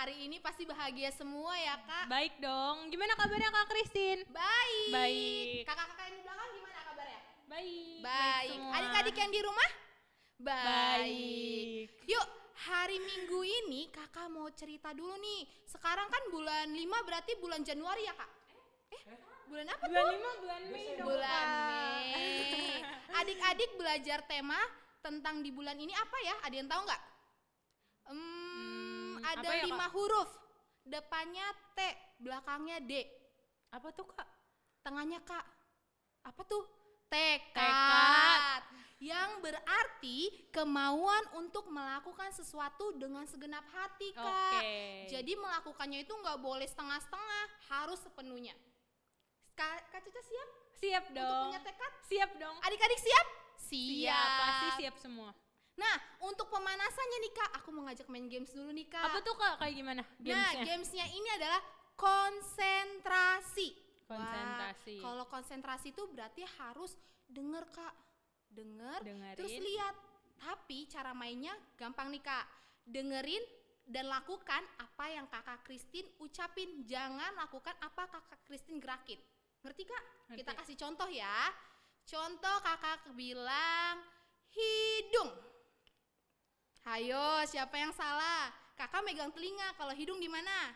hari ini pasti bahagia semua ya Kak. Baik dong. Gimana kabarnya Kak Christine? Baik. Baik. Kakak-kakak yang di belakang gimana kabarnya? Baik. Baik. semua. Adik-adik yang di rumah? Baik. Yuk, hari Minggu ini Kakak mau cerita dulu nih. Sekarang kan bulan 5 berarti bulan Januari ya Kak? Bulan apa Bulan tuh? 5 bulan Mei dong, Bulan Kak. Mei. Adik-adik belajar tema tentang di bulan ini apa ya? Ada yang tahu nggak? Ada apa ya, 5 Kak? huruf. Depannya T, belakangnya D. Apa tuh Kak? Tengahnya K. Apa tuh? Tekad. Tekad. Yang berarti kemauan untuk melakukan sesuatu dengan segenap hati Kak. Oke. Jadi melakukannya itu nggak boleh setengah-setengah, harus sepenuhnya. Kak Caca siap? Siap Untuk dong. punya tekad? Siap dong. Adik-adik siap? Siap, pasti siap semua. Nah, untuk pemanasannya nih Kak, aku mau ngajak main games dulu nih Kak. Apa tuh Kak? Kayak gimana Nah, gamesnya? gamesnya ini adalah konsentrasi. Konsentrasi. Wah, kalau konsentrasi itu berarti harus denger Kak. Dengerin. Terus lihat. Tapi cara mainnya gampang nih Kak. Dengerin dan lakukan apa yang Kakak Christine ucapin. Jangan lakukan apa Kakak Christine gerakin. Ngerti Kak? Ngerti. Kita kasih contoh ya. Contoh Kakak bilang hidung. Hayo, siapa yang salah? Kakak megang telinga, kalau hidung di mana?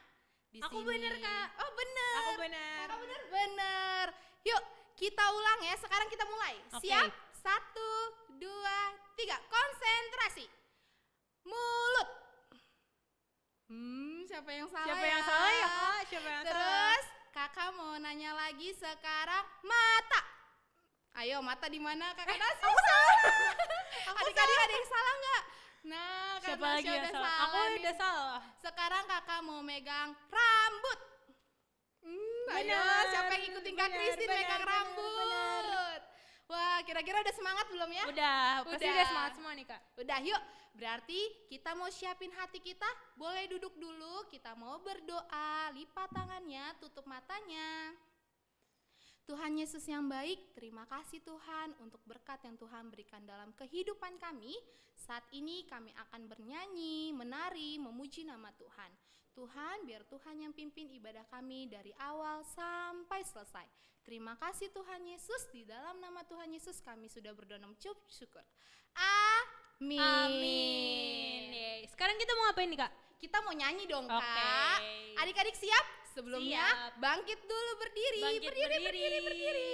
Di Aku sini. bener, Kak. Oh bener. Aku bener. Kakak bener. Yuk, kita ulang ya. Sekarang kita mulai. Oke. Siap? 1, 2, 3. Konsentrasi. Mulut. Siapa yang salah Siapa ya? yang salah ya Kak? Siapa yang salah? Terus kakak mau nanya lagi sekarang mata. Ayo mata di mana Kakak Nasi? Adik-adik ada yang salah nggak? Nah, Kak Siapa Nasya lagi yang udah salah? Aku nih. udah salah. Sekarang kakak mau megang rambut. Ayo, Benar, siapa yang ikutin Kak benar, Christine benar, megang benar, rambut? Wah, kira-kira udah semangat belum ya? Udah, pasti Udah. udah semangat semua nih Kak. Udah yuk, berarti kita mau siapin hati kita. Boleh duduk dulu, kita mau berdoa. Lipat tangannya, tutup matanya. Tuhan Yesus yang baik, terima kasih Tuhan untuk berkat yang Tuhan berikan dalam kehidupan kami. Saat ini kami akan bernyanyi, menari, memuji nama Tuhan. Tuhan, biar Tuhan yang pimpin ibadah kami dari awal sampai selesai. Terima kasih Tuhan Yesus, di dalam nama Tuhan Yesus kami sudah berdoa dan mengucap syukur. Amin. Amin. Yeay. Sekarang kita mau ngapain nih Kak? Kita mau nyanyi dong Oke. Kak. Adik-adik siap? Sebelumnya Siap. bangkit dulu berdiri. Bangkit, berdiri.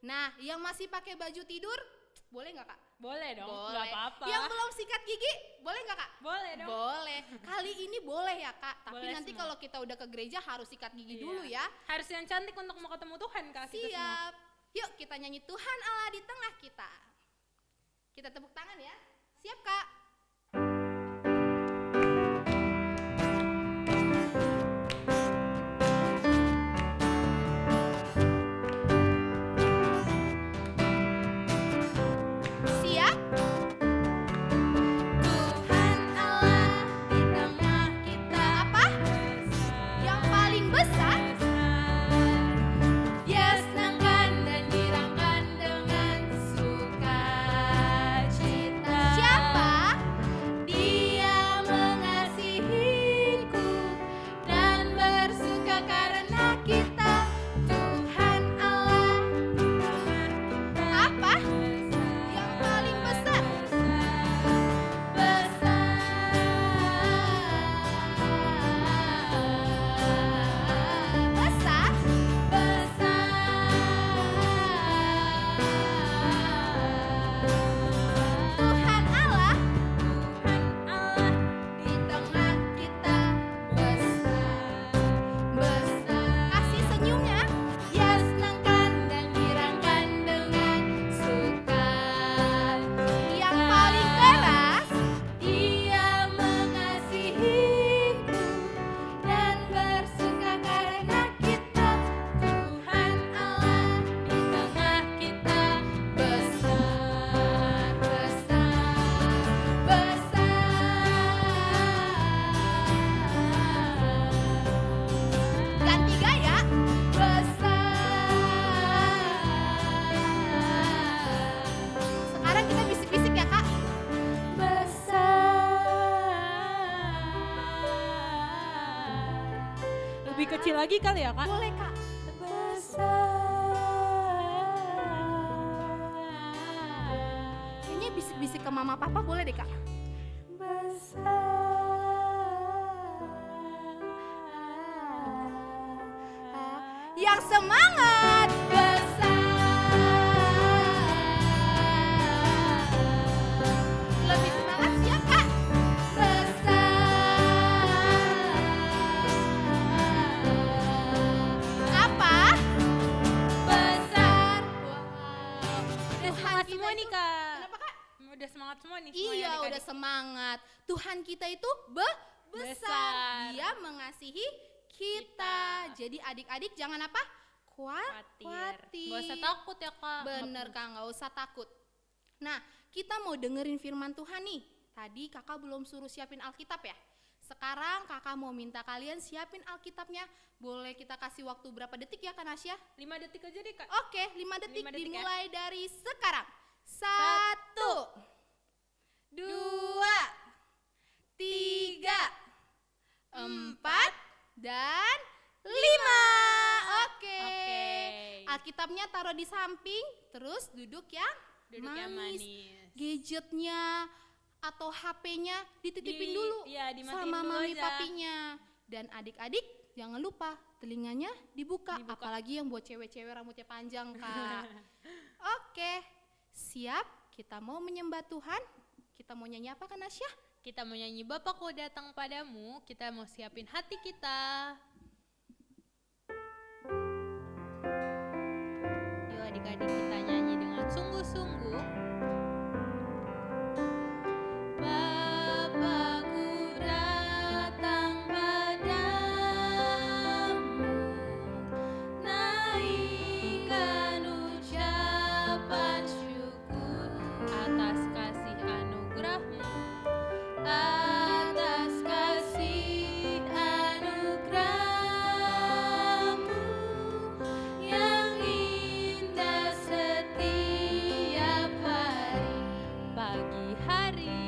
Nah, yang masih pakai baju tidur, boleh nggak Kak? Boleh dong, Boleh. nggak apa-apa. Yang belum sikat gigi, boleh nggak Kak? Boleh dong. Boleh. Kali ini boleh ya Kak. Tapi Boleh nanti semua. kalau kita udah ke gereja harus sikat gigi Iya. dulu ya. Harus yang cantik untuk mau ketemu Tuhan Kak. Kita semua. Siap. Yuk kita nyanyi Tuhan Allah di tengah kita. Kita tepuk tangan ya. Siap Kak? Siap? Tuhan Allah di tengah kita. Apa? Yang paling besar? Dia senangkan dan dirangkan dengan sukacita. Siapa? lebih kecil lagi kali ya, Kak? Boleh, Kak. Kayaknya bisik-bisik ke mama papa boleh deh, Kak. Yang semangat besar. Lebih semangat siap, Kak? Apa? Besar. Wow. Udah semangat kita semua nih, itu- Kak. Kenapa, Kak? Udah semangat semua nih. Iya, udah semangat. Tuhan kita itu besar. Besar. Dia mengasihi kita. Jadi adik-adik jangan apa? Khawatir. Gak usah takut ya, Kak. Bener, Kak, nggak usah takut. Nah, kita mau dengerin firman Tuhan nih. Tadi kakak belum suruh siapin Alkitab ya. Sekarang kakak mau minta kalian siapin Alkitabnya. Boleh kita kasih waktu berapa detik ya, Kak Nasya? 5 detik aja deh, Kak. Oke, 5 detik, 5 detik ya. dimulai dari sekarang. 1, 2, 3, 4, dan 5. Oke. Alkitabnya taruh di samping, terus duduk yang manis. Gadgetnya atau HP-nya dititipin dulu dimatiin sama dulu mami aja. papinya. Dan adik-adik jangan lupa telinganya dibuka. Apalagi yang buat cewek-cewek rambutnya panjang, Kak. Oke, siap? Kita mau menyembah Tuhan. Kita mau nyanyi apa, Kak Nasya? Kita mau nyanyi Bapakku datang padamu. Kita mau siapin hati kita. Yuk adik-adik kita nyanyi dengan sungguh-sungguh. Bapakku datang padamu, naikkan ucapan syukur atas kasih anugerah-Mu, atas kasih anugerah-Mu yang indah setiap hari. Pagi hari,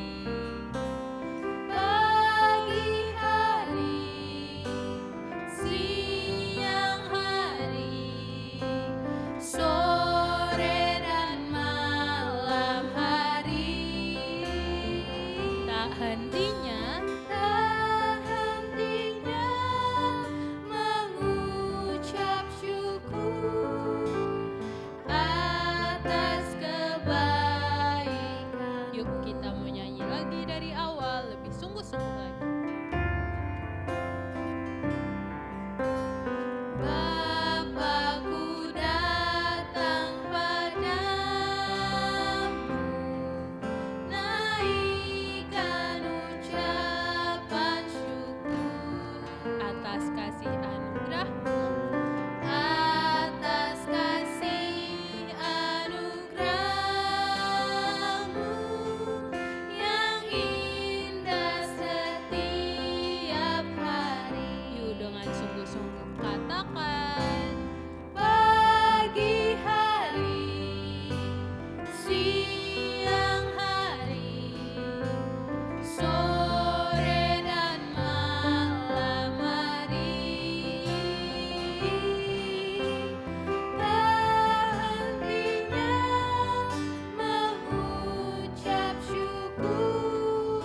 siang hari, sore dan malam hari, tak hentinya mengucap syukur atas kebaikan. Yuk kita mau nyanyi lagi dari awal, lebih sungguh-sungguh lagi. Bapakku datang padamu, naikkan ucapan syukur atas kasih anugerah-Mu, atas kasih anugerah-Mu yang indah setiap hari. Yuk dengan sungguh-sungguh katakan. Pagi hari, siang hari, sore dan malam hari, tak hentinya mengucap syukur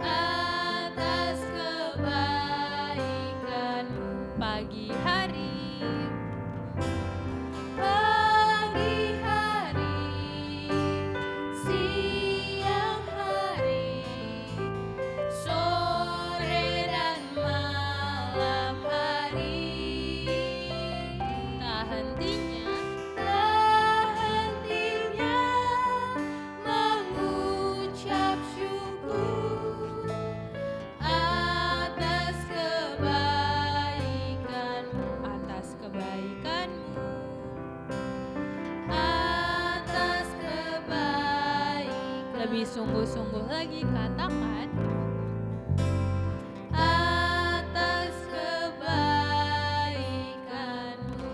atas kebaikan-Mu. Pagi hari, siang hari, sore dan malam hari, tak hentinya mengucap syukur atas kebaikan-Mu, atas kebaikan-Mu, atas kebaikan. Lebih sungguh-sungguh lagi katakan. Atas kebaikan-Mu.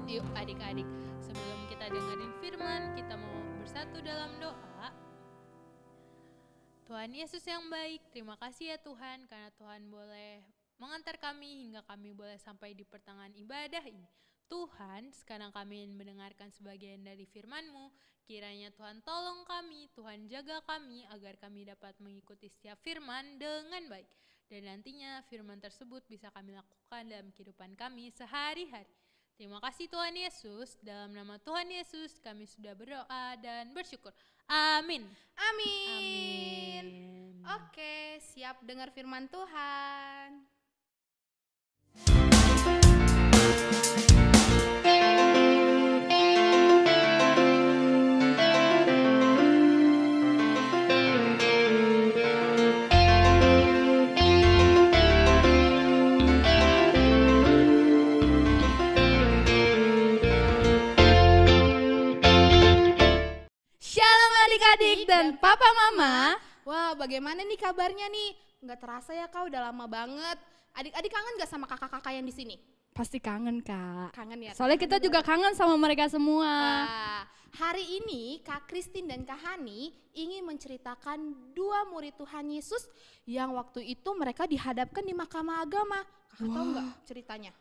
Yuk adik-adik, sebelum kita dengerin firman, kita mau bersatu dalam doa. Tuhan Yesus yang baik, terima kasih ya Tuhan, karena Tuhan boleh mengantar kami hingga kami boleh sampai di pertengahan ibadah ini. Tuhan, sekarang kami ingin mendengarkan sebagian dari firman-Mu. Kiranya Tuhan tolong kami, Tuhan jaga kami agar kami dapat mengikuti setiap firman dengan baik. Dan nantinya firman tersebut bisa kami lakukan dalam kehidupan kami sehari-hari. Terima kasih Tuhan Yesus, dalam nama Tuhan Yesus kami sudah berdoa dan bersyukur. Amin. Amin. Amin. Oke, siap dengar firman Tuhan. Shalom adik-adik dan papa mama. Wah, bagaimana nih kabarnya nih? Nggak terasa ya kak, udah lama banget. Adik-adik kangen gak sama kakak-kakak yang di sini? Pasti kangen kak. Kangen ya? Soalnya kita juga kangen sama mereka semua. Wah, hari ini Kak Christine dan Kak Hani ingin menceritakan dua murid Tuhan Yesus yang waktu itu mereka dihadapkan di mahkamah agama. Kakak tahu nggak ceritanya?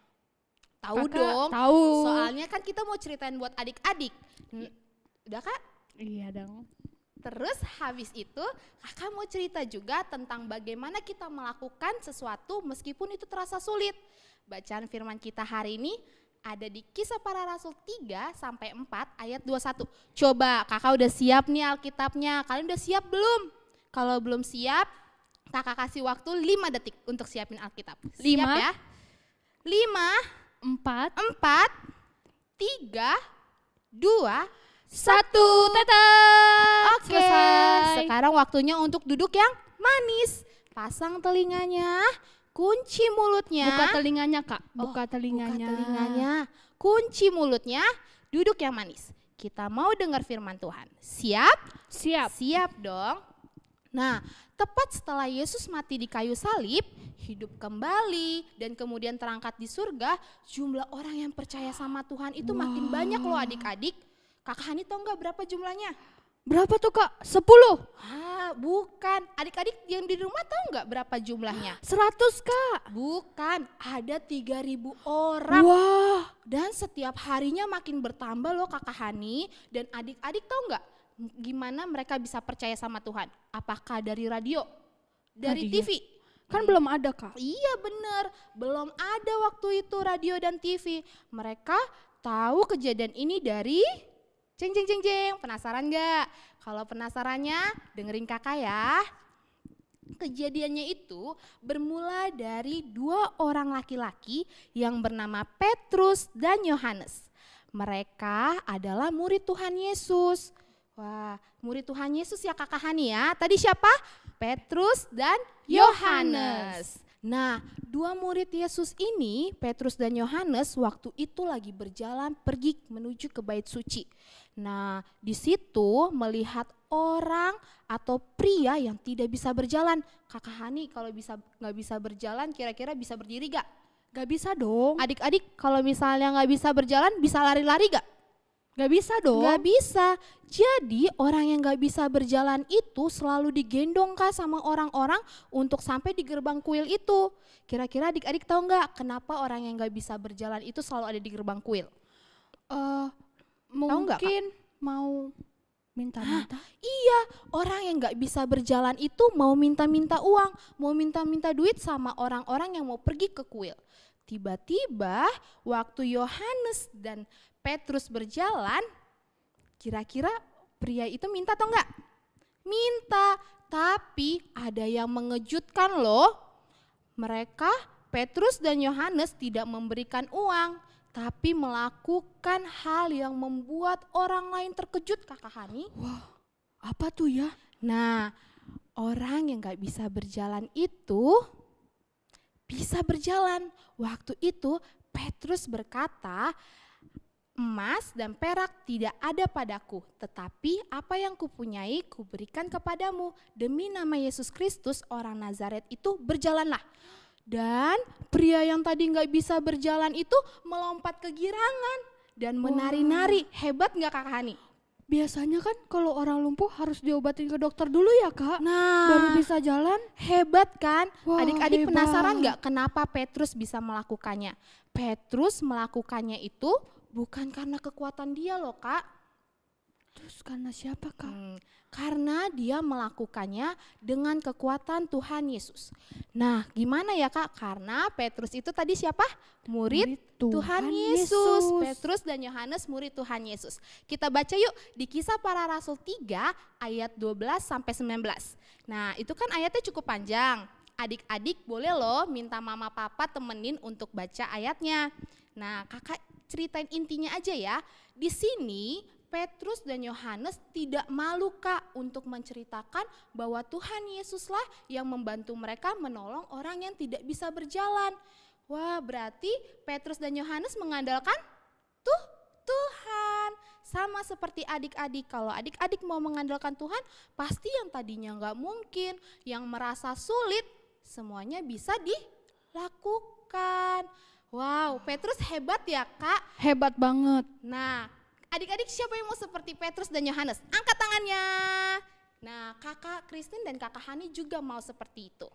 Tahu Kakak dong. tahu. Soalnya kan kita mau ceritain buat adik-adik. Udah kak? Iya dong. Terus habis itu kakak mau cerita juga tentang bagaimana kita melakukan sesuatu meskipun itu terasa sulit. Bacaan firman kita hari ini ada di Kisah Para Rasul 3-4 ayat 21. Coba kakak udah siap nih Alkitabnya, kalian udah siap belum? Kalau belum siap, kakak kasih waktu 5 detik untuk siapin Alkitab. Siap 5, ya? 5, 4, 3, 2, 1, tetap. Oke, Selesai. sekarang waktunya untuk duduk yang manis. Pasang telinganya, kunci mulutnya. Buka telinganya kak. Oh, Buka telinganya. Buka telinganya, kunci mulutnya, duduk yang manis. Kita mau dengar firman Tuhan. Siap? Siap. Siap dong. Nah, tepat setelah Yesus mati di kayu salib, hidup kembali, dan kemudian terangkat di surga, jumlah orang yang percaya sama Tuhan itu makin banyak loh adik-adik. Kakak Hani tahu nggak berapa jumlahnya? Berapa tuh kak? 10. Bukan. Adik-adik yang di rumah tahu nggak berapa jumlahnya? 100 kak. Bukan, ada 3.000 orang. Wah. Dan setiap harinya makin bertambah loh Kakak Hani. Dan adik-adik tahu nggak gimana mereka bisa percaya sama Tuhan? Apakah dari radio? Dari Radio. TV? Kan belum ada kak. Iya bener, belum ada waktu itu radio dan TV. Mereka tahu kejadian ini dari jeng jeng jeng jeng. Penasaran gak? Kalau penasarannya dengerin kakak ya. Kejadiannya itu bermula dari 2 orang laki-laki yang bernama Petrus dan Yohanes. Mereka adalah murid Tuhan Yesus. Wah, murid Tuhan Yesus ya kakak Hani ya. Tadi siapa? Petrus dan Yohanes. Nah, 2 murid Yesus ini, Petrus dan Yohanes, waktu itu lagi berjalan pergi menuju ke bait suci. Nah, di situ melihat orang atau pria yang tidak bisa berjalan. Kakak Hani kalau nggak bisa berjalan, kira-kira bisa berdiri gak? Gak bisa dong. Adik-adik kalau misalnya nggak bisa berjalan, bisa lari-lari gak? Gak bisa dong. Gak bisa. Jadi orang yang gak bisa berjalan itu selalu digendong kak sama orang-orang untuk sampai di gerbang kuil itu. Kira-kira adik-adik tahu nggak kenapa orang yang gak bisa berjalan itu selalu ada di gerbang kuil? Mungkin mau minta-minta. Iya, orang yang gak bisa berjalan itu mau minta-minta uang, mau minta-minta duit sama orang-orang yang mau pergi ke kuil. Tiba-tiba waktu Yohanes dan Petrus berjalan, kira-kira pria itu minta atau enggak? Minta, tapi ada yang mengejutkan loh. Mereka, Petrus dan Yohanes tidak memberikan uang, tapi melakukan hal yang membuat orang lain terkejut kakak Hani. Wah, apa tuh ya? Nah, orang yang gak bisa berjalan itu bisa berjalan. Waktu itu Petrus berkata, emas dan perak tidak ada padaku, tetapi apa yang kupunyai kuberikan kepadamu. Demi nama Yesus Kristus orang Nazaret itu berjalanlah. Dan pria yang tadi gak bisa berjalan itu melompat ke girangan dan menari-nari. Hebat gak kakak Hani? Biasanya kan kalau orang lumpuh harus diobatin ke dokter dulu ya Kak, Nah, baru bisa jalan. hebat kan? Wah, Adik-adik hebat. penasaran nggak kenapa Petrus bisa melakukannya? Petrus melakukannya itu bukan karena kekuatan dia loh Kak. Terus karena siapa Kak? Karena dia melakukannya dengan kekuatan Tuhan Yesus. Nah, gimana ya Kak? Karena Petrus itu tadi siapa? Murid Tuhan Yesus. Petrus dan Yohanes murid Tuhan Yesus. Kita baca yuk di Kisah Para Rasul 3 ayat 12 sampai 19. Nah, itu kan ayatnya cukup panjang. Adik-adik boleh loh minta mama papa temenin untuk baca ayatnya. Nah, Kakak ceritain intinya aja ya. Di sini Petrus dan Yohanes tidak malu Kak untuk menceritakan bahwa Tuhan Yesuslah yang membantu mereka menolong orang yang tidak bisa berjalan. Wah, berarti Petrus dan Yohanes mengandalkan Tuhan. Sama seperti adik-adik, kalau adik-adik mau mengandalkan Tuhan, pasti yang tadinya nggak mungkin, yang merasa sulit, semuanya bisa dilakukan. Wow, Petrus hebat ya Kak. Hebat banget. Nah, adik-adik siapa yang mau seperti Petrus dan Yohanes? Angkat tangannya. Nah, kakak Kristin dan kakak Hani juga mau seperti itu.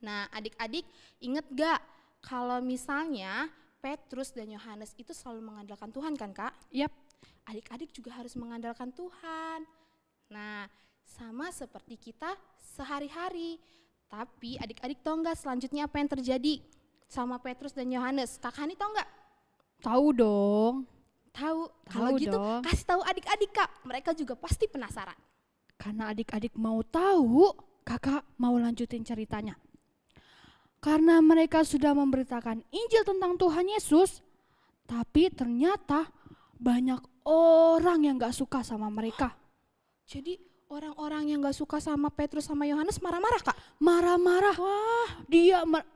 Nah, adik-adik inget gak kalau misalnya Petrus dan Yohanes itu selalu mengandalkan Tuhan kan Kak? Yap. Adik-adik juga harus mengandalkan Tuhan. Nah, sama seperti kita sehari-hari. Tapi adik-adik tahu gak selanjutnya apa yang terjadi sama Petrus dan Yohanes? Kakak Hani tahu gak? Tahu dong. Tahu. Kalau gitu dong. kasih tahu adik-adik Kak. Mereka juga pasti penasaran. Karena adik-adik mau tahu, kakak mau lanjutin ceritanya. Karena mereka sudah memberitakan Injil tentang Tuhan Yesus, tapi ternyata banyak orang yang gak suka sama mereka. Jadi orang-orang yang gak suka sama Petrus sama Yohanes marah-marah Kak? Marah-marah. Wah,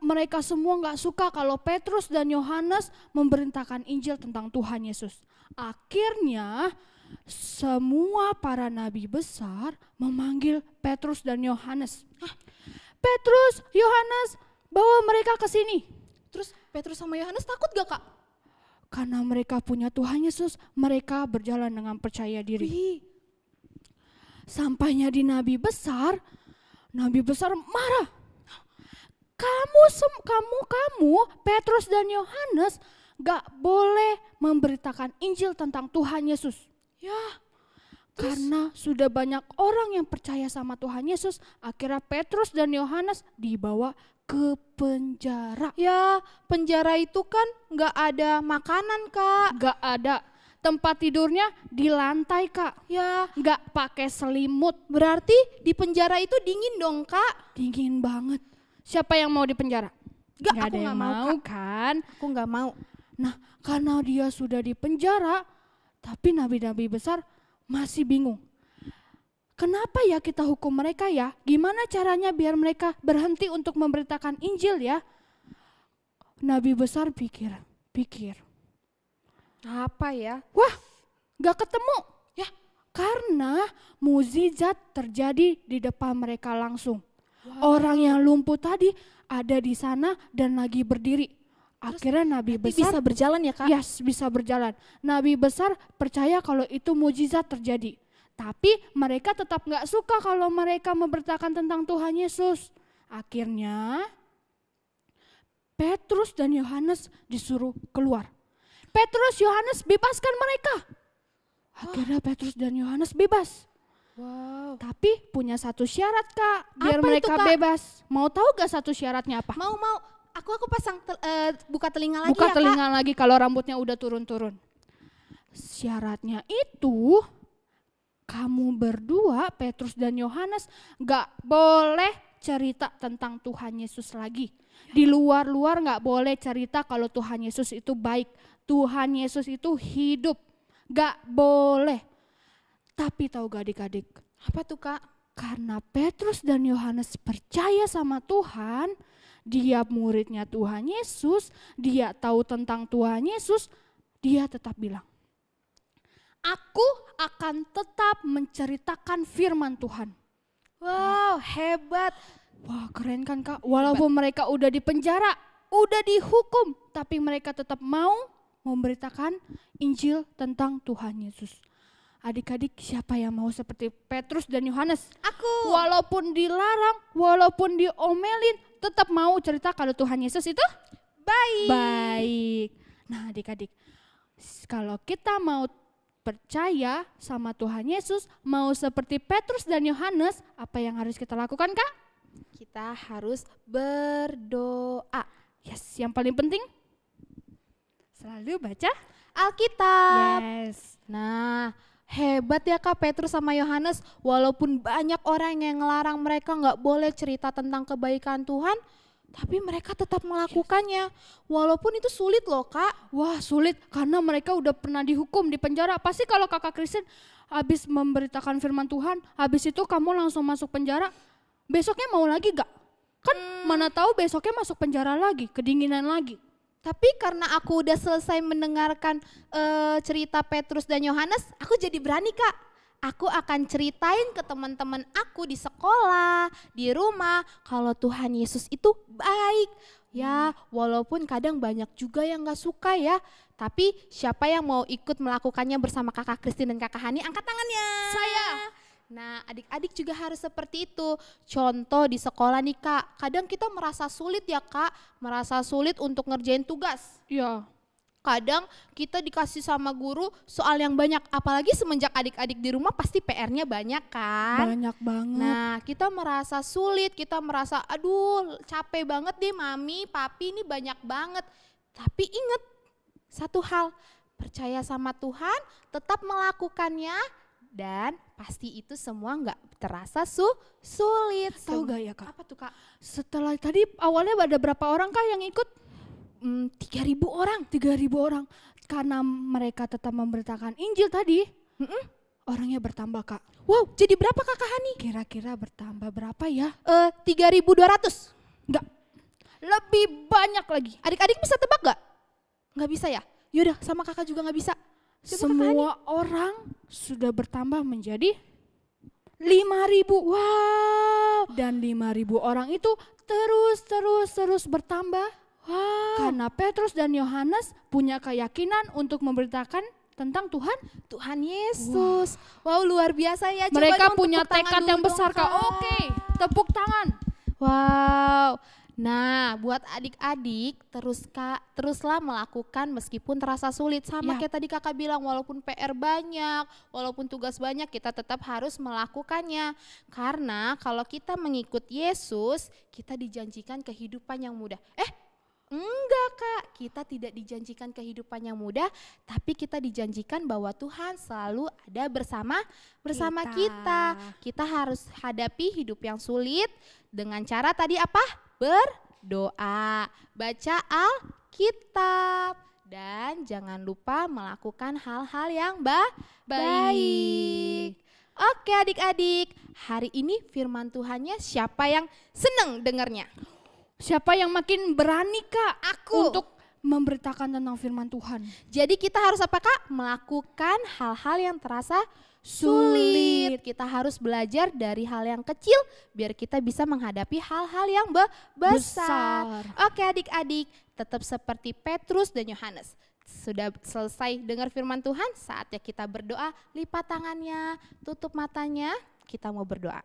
mereka semua gak suka kalau Petrus dan Yohanes memberitakan Injil tentang Tuhan Yesus. Akhirnya semua para nabi besar memanggil Petrus dan Yohanes. Petrus, Yohanes, bawa mereka ke sini. Terus Petrus sama Yohanes takut gak Kak? Karena mereka punya Tuhan Yesus, mereka berjalan dengan percaya diri. Sampainya di nabi besar marah. Kamu, Petrus dan Yohanes gak boleh memberitakan Injil tentang Tuhan Yesus. Ya, karena sudah banyak orang yang percaya sama Tuhan Yesus, akhirnya Petrus dan Yohanes dibawa ke penjara. Ya, penjara itu kan gak ada makanan Kak. Gak ada. Tempat tidurnya di lantai Kak. Ya, Gak pakai selimut. berarti di penjara itu dingin dong Kak. Dingin banget. Siapa yang mau di penjara? Gak, Gak aku ada gak yang mau Kak. kan? Aku gak mau. Nah, karena dia sudah di penjara, tapi nabi-nabi besar masih bingung. Kenapa ya kita hukum mereka ya? Gimana caranya biar mereka berhenti untuk memberitakan Injil ya? Nabi besar pikir. Apa ya? Wah, gak ketemu. Ya, Karena mukjizat terjadi di depan mereka langsung. Orang yang lumpuh tadi ada di sana dan lagi berdiri. Akhirnya nabi besar bisa berjalan ya Kak? Yes, bisa berjalan. Nabi besar percaya kalau itu mukjizat terjadi. Tapi mereka tetap gak suka kalau mereka memberitakan tentang Tuhan Yesus. Akhirnya Petrus dan Yohanes disuruh keluar. Petrus, Yohanes, bebaskan mereka. Akhirnya Petrus dan Yohanes bebas. Wow. Tapi punya satu syarat Kak, biar Apa itu, mereka Kak? bebas. Mau tahu gak satu syaratnya apa? Mau. Aku pasang buka telinga lagi Buka ya telinga lagi kalau rambutnya udah turun-turun. Syaratnya itu kamu berdua, Petrus dan Yohanes, gak boleh cerita tentang Tuhan Yesus lagi. Di luar-luar gak boleh cerita kalau Tuhan Yesus itu baik. Tuhan Yesus itu hidup. Gak boleh. Tapi tahu gak adik-adik? Kak. Apa tuh Kak? Karena Petrus dan Yohanes percaya sama Tuhan, dia muridnya Tuhan Yesus, dia tahu tentang Tuhan Yesus, dia tetap bilang, aku akan tetap menceritakan firman Tuhan. Wow, hebat. Wah, keren kan Kak? Walaupun mereka udah di penjara, udah dihukum, tapi mereka tetap mau memberitakan Injil tentang Tuhan Yesus. Adik-adik, siapa yang mau seperti Petrus dan Yohanes? Aku. Walaupun dilarang, walaupun diomelin, tetap mau cerita kalau Tuhan Yesus itu baik. Nah adik-adik, kalau kita mau percaya sama Tuhan Yesus, mau seperti Petrus dan Yohanes, apa yang harus kita lakukan, Kak? Kita harus berdoa. Yes, yang paling penting selalu baca Alkitab. Yes. Nah, hebat ya Kak Petrus sama Yohanes. Walaupun banyak orang yang ngelarang mereka nggak boleh cerita tentang kebaikan Tuhan, tapi mereka tetap melakukannya. Walaupun itu sulit loh Kak. Wah sulit karena mereka udah pernah dihukum di penjara. Pasti kalau kakak Kristen habis memberitakan firman Tuhan, habis itu kamu langsung masuk penjara, besoknya mau lagi gak? Kan mana tahu besoknya masuk penjara lagi, kedinginan lagi. Tapi karena aku udah selesai mendengarkan cerita Petrus dan Yohanes, aku jadi berani Kak. Aku akan ceritain ke teman-teman aku di sekolah, di rumah, kalau Tuhan Yesus itu baik. Ya, walaupun kadang banyak juga yang gak suka ya. Tapi siapa yang mau ikut melakukannya bersama kakak Kristin dan kakak Hani, angkat tangannya. Saya. Nah adik-adik juga harus seperti itu. Contoh di sekolah nih Kak, kadang kita merasa sulit ya Kak, merasa sulit untuk ngerjain tugas. Ya. Kadang kita dikasih sama guru soal yang banyak, apalagi semenjak adik-adik di rumah pasti PR-nya banyak kan. Banyak banget. Nah kita merasa sulit, kita merasa aduh capek banget deh mami, papi ini banyak banget. Tapi ingat satu hal, percaya sama Tuhan, tetap melakukannya dan pasti itu semua nggak terasa sulit. Tahu gak ya Kak? Apa tuh Kak? Setelah tadi awalnya ada berapa orang Kak yang ikut? 3.000 orang. 3.000 orang. Karena mereka tetap memberitakan Injil tadi, orangnya bertambah Kak. Wow, jadi berapa Kakak Hani? Kira-kira bertambah berapa ya? 3.200. Enggak, lebih banyak lagi. Adik-adik bisa tebak gak? Nggak bisa ya? Yaudah sama kakak juga nggak bisa. Coba Semua orang sudah bertambah menjadi 5.000. Wow. Dan 5.000 orang itu terus bertambah. Wow. Karena Petrus dan Yohanes punya keyakinan untuk memberitakan tentang Tuhan Yesus. Wow, luar biasa ya. Coba mereka dong punya tepuk tangan tekad yang dulu besar dong, Kak. Oke, tepuk tangan. Wow. Nah, buat adik-adik teruslah melakukan meskipun terasa sulit. Sama Ya. kayak tadi kakak bilang, walaupun PR banyak, walaupun tugas banyak, kita tetap harus melakukannya. Karena kalau kita mengikut Yesus, kita dijanjikan kehidupan yang mudah. Enggak Kak, kita tidak dijanjikan kehidupan yang mudah, tapi kita dijanjikan bahwa Tuhan selalu ada bersama kita. Kita harus hadapi hidup yang sulit dengan cara tadi apa? Berdoa, baca Alkitab, dan jangan lupa melakukan hal-hal yang baik. Oke adik-adik, hari ini firman Tuhannya siapa yang seneng dengarnya? Siapa yang makin berani Kak Aku. untuk memberitakan tentang firman Tuhan? Jadi kita harus apa Kak? Melakukan hal-hal yang terasa sulit. Kita harus belajar dari hal yang kecil biar kita bisa menghadapi hal-hal yang besar. Oke adik-adik, tetap seperti Petrus dan Yohanes. Sudah selesai dengar firman Tuhan, saatnya kita berdoa. Lipat tangannya, tutup matanya, kita mau berdoa.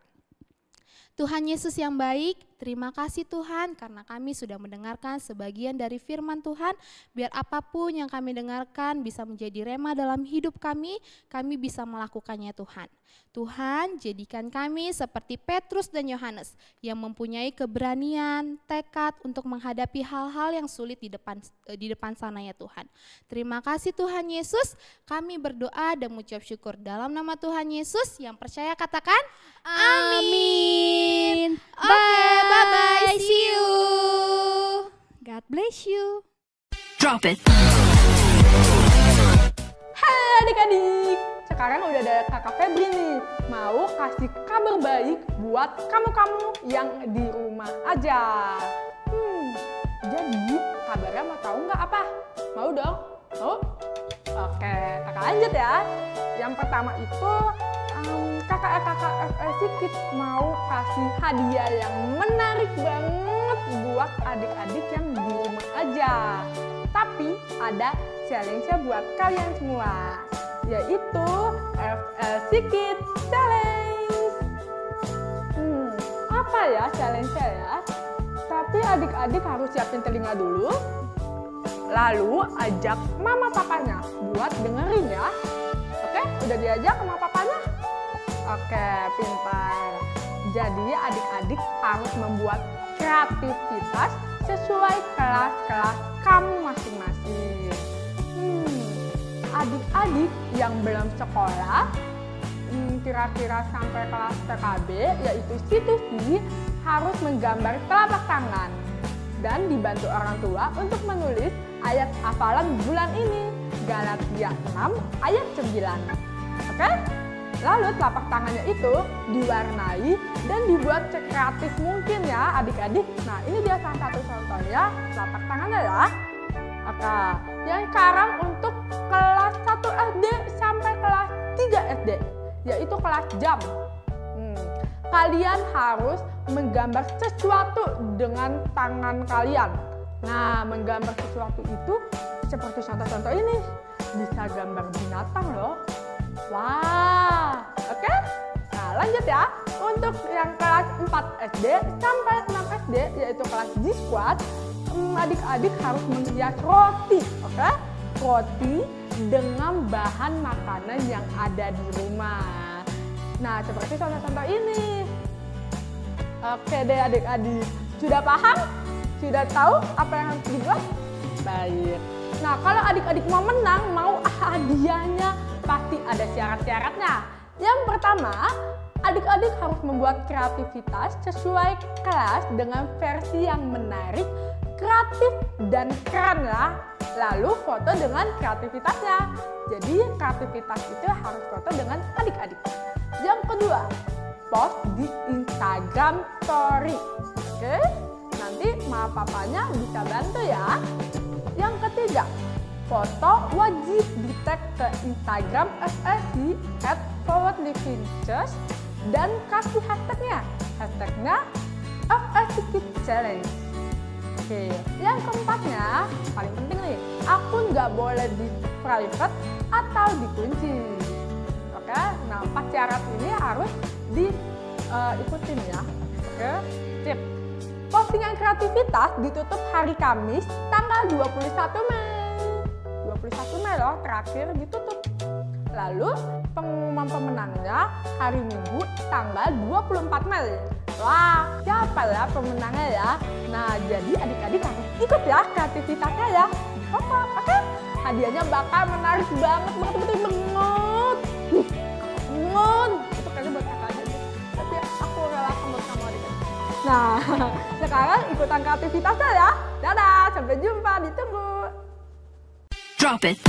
Tuhan Yesus yang baik, terima kasih Tuhan karena kami sudah mendengarkan sebagian dari firman Tuhan. Biar apapun yang kami dengarkan bisa menjadi rema dalam hidup kami bisa melakukannya Tuhan. Tuhan, jadikan kami seperti Petrus dan Yohanes yang mempunyai keberanian, tekad untuk menghadapi hal-hal yang sulit di depan sana ya Tuhan. Terima kasih Tuhan Yesus, kami berdoa dan mengucap syukur dalam nama Tuhan Yesus. Yang percaya katakan amin. Oke, bye-bye, see you. God bless you. Drop it. Hai adik-adik, sekarang udah ada kakak Febri nih, mau kasih kabar baik buat kamu-kamu yang di rumah aja. Jadi kabarnya mau tahu nggak apa? Mau dong? Mau? Oke, kakak lanjut ya. Yang pertama itu kakak FFC Kids mau kasih hadiah yang menarik banget buat adik-adik yang di rumah aja. Tapi ada challenge-nya buat kalian semua, yaitu FLC Kids Challenge. Apa ya challenge-nya ya? Tapi adik-adik harus siapin telinga dulu. Lalu ajak mama papanya buat dengerin ya. Oke, udah diajak sama papanya? Oke, pintar. Jadi adik-adik harus membuat kreativitas sesuai kelas-kelas kamu masing-masing. Adik-adik yang belum sekolah, kira-kira sampai kelas TKB, yaitu situsi, harus menggambar telapak tangan dan dibantu orang tua untuk menulis ayat hafalan bulan ini, Galatia 6 ayat 9. Oke? Lalu telapak tangannya itu diwarnai dan dibuat sekreatif mungkin ya adik-adik. Nah, ini dia salah satu contohnya telapak tangannya ya. Oke, yang sekarang untuk kelas 1 SD sampai kelas 3 SD, yaitu kelas jam. Kalian harus menggambar sesuatu dengan tangan kalian. Nah, menggambar sesuatu itu seperti contoh-contoh ini. Bisa gambar binatang loh. Wah, oke? Nah, lanjut ya. Untuk yang kelas 4 SD sampai 6 SD, yaitu kelas G-Squad, adik-adik harus menghias roti, oke? Roti dengan bahan makanan yang ada di rumah. Nah, seperti contoh-contoh ini. Oke deh adik-adik, sudah paham? Sudah tahu apa yang harus dibuat? Baik. Nah, kalau adik-adik mau menang, mau hadiahnya, pasti ada syarat-syaratnya. Yang pertama, adik-adik harus membuat kreativitas sesuai kelas dengan versi yang menarik, kreatif, dan keren ya. Lalu foto dengan kreativitasnya. Jadi kreativitas itu harus foto dengan adik-adik. Yang kedua, post di Instagram Story. Oke, nanti mama papanya bisa bantu ya. Yang ketiga, foto wajib di-tag ke Instagram FSC @forwardlivingchurch dan kasih hashtagnya. Hashtagnya FSC Kids Challenge. Oke, yang keempatnya, paling penting nih, akun nggak boleh di private atau dikunci. Oke, nah 4 syarat ini harus diikutin ya. Oke, sip. Postingan kreativitas ditutup hari Kamis tanggal 21 Mei. 21 Mei loh, terakhir ditutup. Lalu pengumuman pemenangnya hari Minggu tanggal 24 Mei. Wah, siapa ya pemenangnya ya? Nah, jadi adik-adik harus ikut ya kreativitasnya ya. Oke, hadiahnya bakal menarik banget, banget. Itu kayaknya buat kakak aja deh. Tapi aku relakan buat kamu adik-adik. Nah, sekarang ikutan kreativitasnya ya. Dadah, sampai jumpa, ditunggu. Drop it.